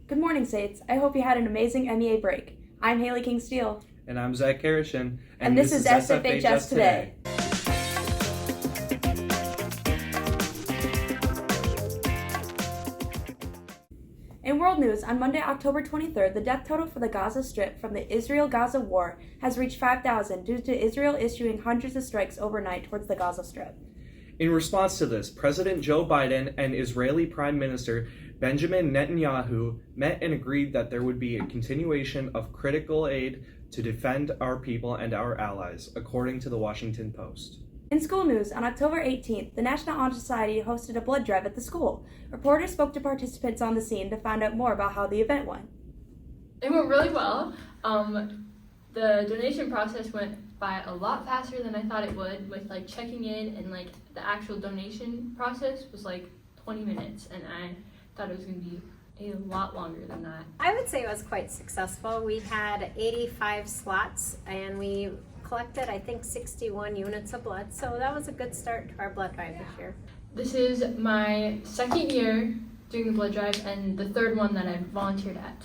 Good morning, Saints. I hope you had an amazing MEA break. I'm Haley King-Steele. And I'm Zach Karishin. And this is SFHS Today. In world news, on Monday, October 23rd, the death total for the Gaza Strip from the Israel-Gaza war has reached 5,000 due to Israel issuing hundreds of strikes overnight towards the Gaza Strip. In response to this, President Joe Biden and Israeli Prime Minister Benjamin Netanyahu met and agreed that there would be a continuation of critical aid to defend our people and our allies, according to the Washington Post. In school news, on October 18th, the National Honor Society hosted a blood drive at the school. Reporters spoke to participants on the scene to find out more about how the event went. It went really well. The donation process went by a lot faster than I thought it would, with checking in, and the actual donation process was 20 minutes, and I thought it was going to be a lot longer than that. I would say it was quite successful. We had 85 slots and we collected, I think, 61 units of blood, so that was a good start to our blood drive this year. This is my second year doing the blood drive and the third one that I've volunteered at,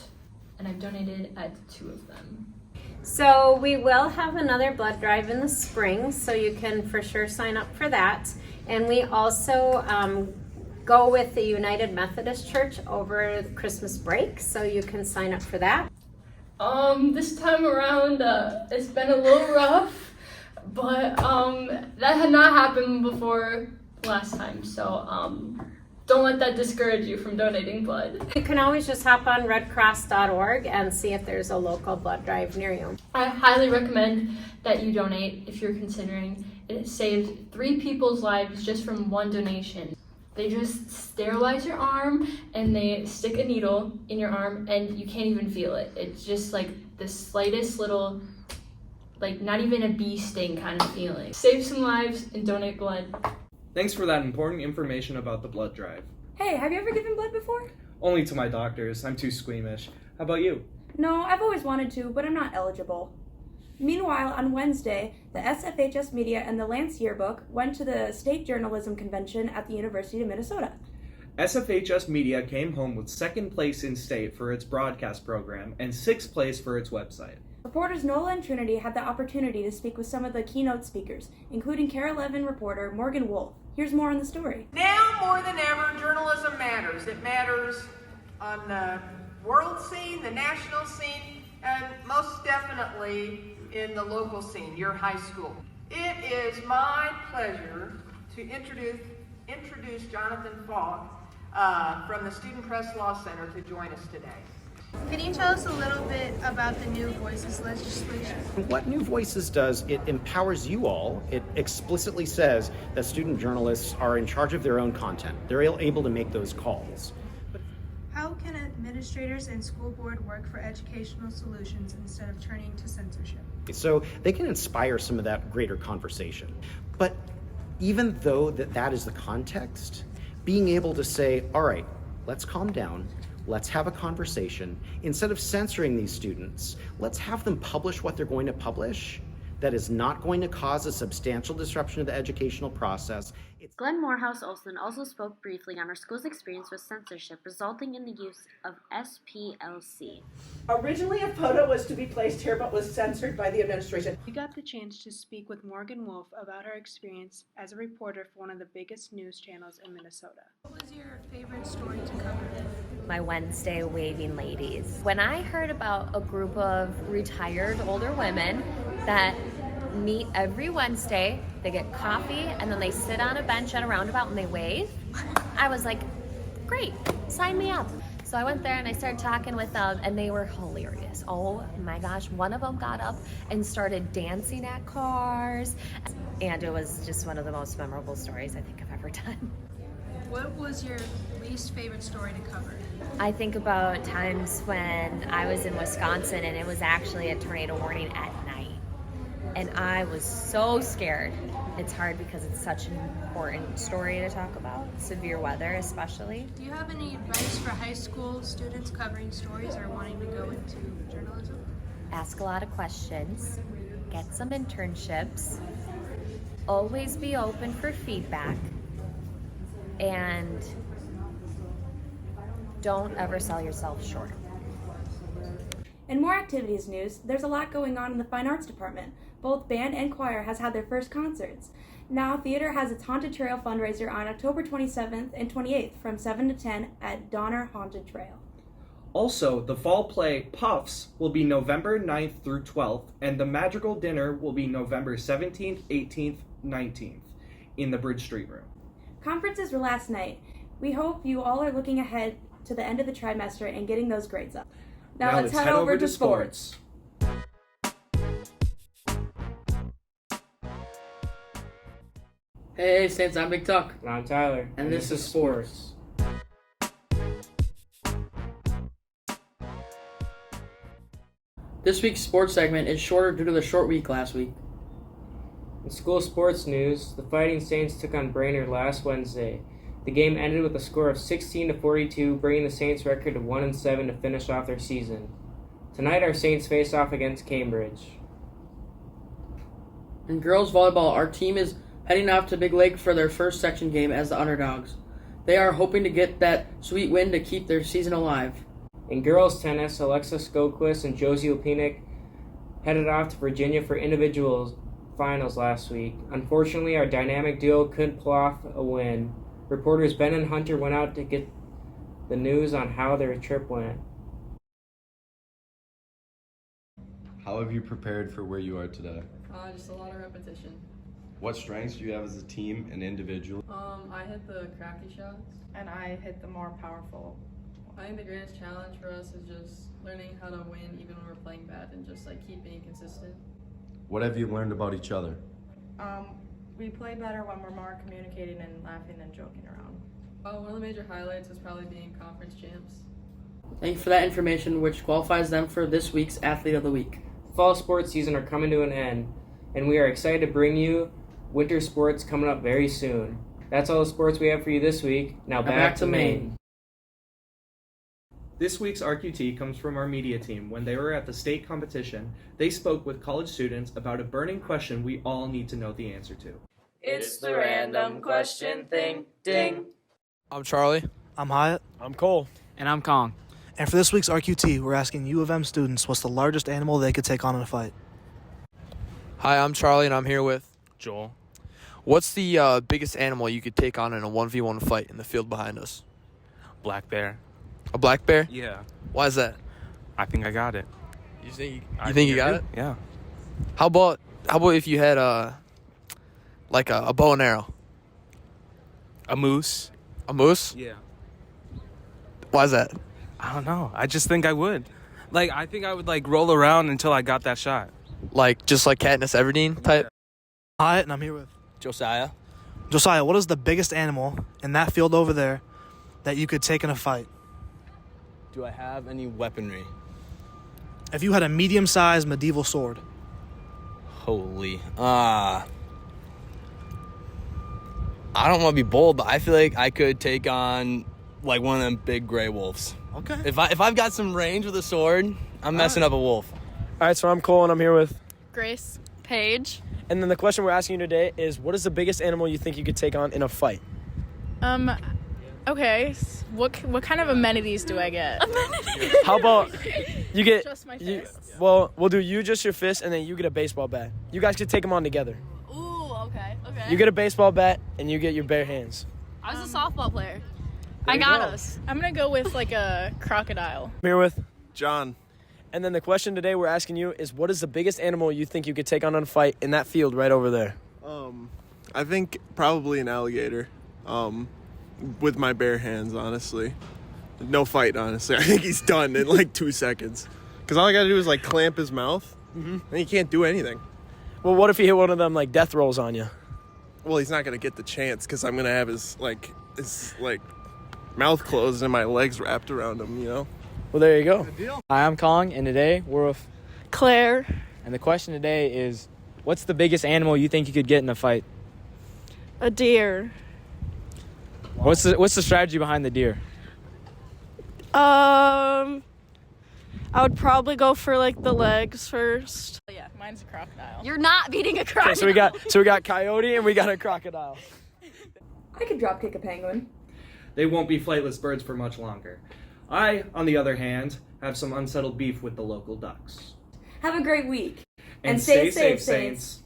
and I've donated at 2 of them. So we will have another blood drive in the spring, so you can for sure sign up for that. And we also go with the United Methodist Church over the Christmas break, so you can sign up for that. This time around, it's been a little rough, but that had not happened before last time, so don't let that discourage you from donating blood. You can always just hop on redcross.org and see if there's a local blood drive near you. I highly recommend that you donate if you're considering. It saved 3 people's lives just from one donation. They just sterilize your arm and they stick a needle in your arm and you can't even feel it. It's just the slightest little, not even a bee sting kind of feeling. Save some lives and donate blood. Thanks for that important information about the blood drive. Hey, have you ever given blood before? Only to my doctors. I'm too squeamish. How about you? No, I've always wanted to, but I'm not eligible. Meanwhile, on Wednesday, the SFHS Media and the Lance Yearbook went to the State Journalism Convention at the University of Minnesota. SFHS Media came home with 2nd place in state for its broadcast program and 6th place for its website. Reporters Nola and Trinity had the opportunity to speak with some of the keynote speakers, including KARE 11 reporter Morgan Wolf. Here's more on the story. Now more than ever, journalism matters. It matters on the world scene, the national scene, and most definitely in the local scene, your high school. It is my pleasure to introduce Jonathan Falk from the Student Press Law Center to join us today. Can you tell us a little bit about the New Voices legislation? What New Voices does, it empowers you all. It explicitly says that student journalists are in charge of their own content. They're able to make those calls. How can administrators and school board work for educational solutions instead of turning to censorship? So they can inspire some of that greater conversation. But even though that is the context, being able to say, all right, let's calm down. Let's have a conversation. Instead of censoring these students, let's have them publish what they're going to publish that is not going to cause a substantial disruption of the educational process. Glenn Morehouse Olson also spoke briefly on our school's experience with censorship resulting in the use of SPLC. Originally a photo was to be placed here but was censored by the administration. We got the chance to speak with Morgan Wolf about her experience as a reporter for one of the biggest news channels in Minnesota. What was your favorite story to cover? My Wednesday waving ladies. When I heard about a group of retired older women that meet every Wednesday, they get coffee, and then they sit on a bench at a roundabout and they wave, I was like, great, sign me up. So I went there and I started talking with them and they were hilarious. Oh my gosh, one of them got up and started dancing at cars, and it was just one of the most memorable stories I think I've ever done. What was your least favorite story to cover? I think about times when I was in Wisconsin and it was actually a tornado warning at night. And I was so scared. It's hard because it's such an important story to talk about, severe weather especially. Do you have any advice for high school students covering stories or wanting to go into journalism? Ask a lot of questions, get some internships, always be open for feedback, and don't ever sell yourself short. In more activities news, there's a lot going on in the Fine Arts Department. Both band and choir has had their first concerts. Now, theater has its Haunted Trail fundraiser on October 27th and 28th from 7 to 10 at Donner Haunted Trail. Also, the fall play Puffs will be November 9th through 12th, and the Madrigal Dinner will be November 17th, 18th, 19th in the Bridge Street Room. Conferences were last night. We hope you all are looking ahead to the end of the trimester and getting those grades up. Now let's head over to sports. Hey Saints, I'm Big Tuck. And I'm Tyler. And this is Sports. This week's sports segment is shorter due to the short week last week. In school sports news, the Fighting Saints took on Brainerd last Wednesday. The game ended with a score of 16-42, bringing the Saints' record to 1-7 to finish off their season. Tonight, our Saints face off against Cambridge. In girls volleyball, our team is heading off to Big Lake for their first section game as the underdogs. They are hoping to get that sweet win to keep their season alive. In girls tennis, Alexa Skoquist and Josie Opinick headed off to Virginia for individuals finals last week. Unfortunately, our dynamic duo couldn't pull off a win. Reporters Ben and Hunter went out to get the news on how their trip went. How have you prepared for where you are today? Just a lot of repetition. What strengths do you have as a team and individual? I hit the crafty shots. And I hit the more powerful. I think the greatest challenge for us is just learning how to win even when we're playing bad and just like keep being consistent. What have you learned about each other? We play better when we're more communicating and laughing and joking around. One of the major highlights was probably being conference champs. Thank you for that information, which qualifies them for this week's Athlete of the Week. Fall sports season are coming to an end, and we are excited to bring you winter sports coming up very soon. That's all the sports we have for you this week. Now back to Maine. This week's RQT comes from our media team. When they were at the state competition, they spoke with college students about a burning question we all need to know the answer to. It's the random question thing. Ding. I'm Charlie. I'm Hyatt. I'm Cole. And I'm Kong. And for this week's RQT, we're asking U of M students what's the largest animal they could take on in a fight. Hi, I'm Charlie, and I'm here with Joel. What's the biggest animal you could take on in a 1v1 fight in the field behind us? Black bear. A black bear? Yeah. Why is that? I think I got it. You think you got it? Yeah. How about if you had like a bow and arrow? A moose. A moose? Yeah. Why is that? I don't know. I just think I would. I think I would roll around until I got that shot. Just like Katniss Everdeen type? Hi, and I'm here with Josiah. Josiah, what is the biggest animal in that field over there that you could take in a fight? Do I have any weaponry? If you had a medium-sized medieval sword. Holy. I don't want to be bold, but I feel like I could take on one of them big gray wolves. Okay. If I've got some range with a sword, I'm messing up a wolf. All right, so I'm Cole, and I'm here with Grace. Paige. And then the question we're asking you today is, what is the biggest animal you think you could take on in a fight? Okay. What kind of amenities do I get? How about you get just my fists? Well, we'll do you just your fist, and then you get a baseball bat. You guys could take them on together. Ooh, okay. You get a baseball bat, and you get your bare hands. I was a softball player. I got us. I'm gonna go with a crocodile. I'm here with John. And then the question today we're asking you is, what is the biggest animal you think you could take on a fight in that field right over there? I think probably an alligator. With my bare hands, honestly. No fight, honestly. I think he's done in 2 seconds. Because all I gotta do is clamp his mouth, and he can't do anything. Well, what if he hit one of them death rolls on you? Well, he's not gonna get the chance because I'm gonna have his mouth closed and my legs wrapped around him, you know? Well, there you go. Hi, I'm Kong, and today we're with Claire. And the question today is, what's the biggest animal you think you could get in a fight? A deer. What's the strategy behind the deer? I would probably go for the legs first. Yeah, mine's a crocodile. You're not beating a crocodile. Okay, so we got coyote and we got a crocodile. I could drop kick a penguin. They won't be flightless birds for much longer. I, on the other hand, have some unsettled beef with the local Ducks. Have a great week. And stay safe, Saints.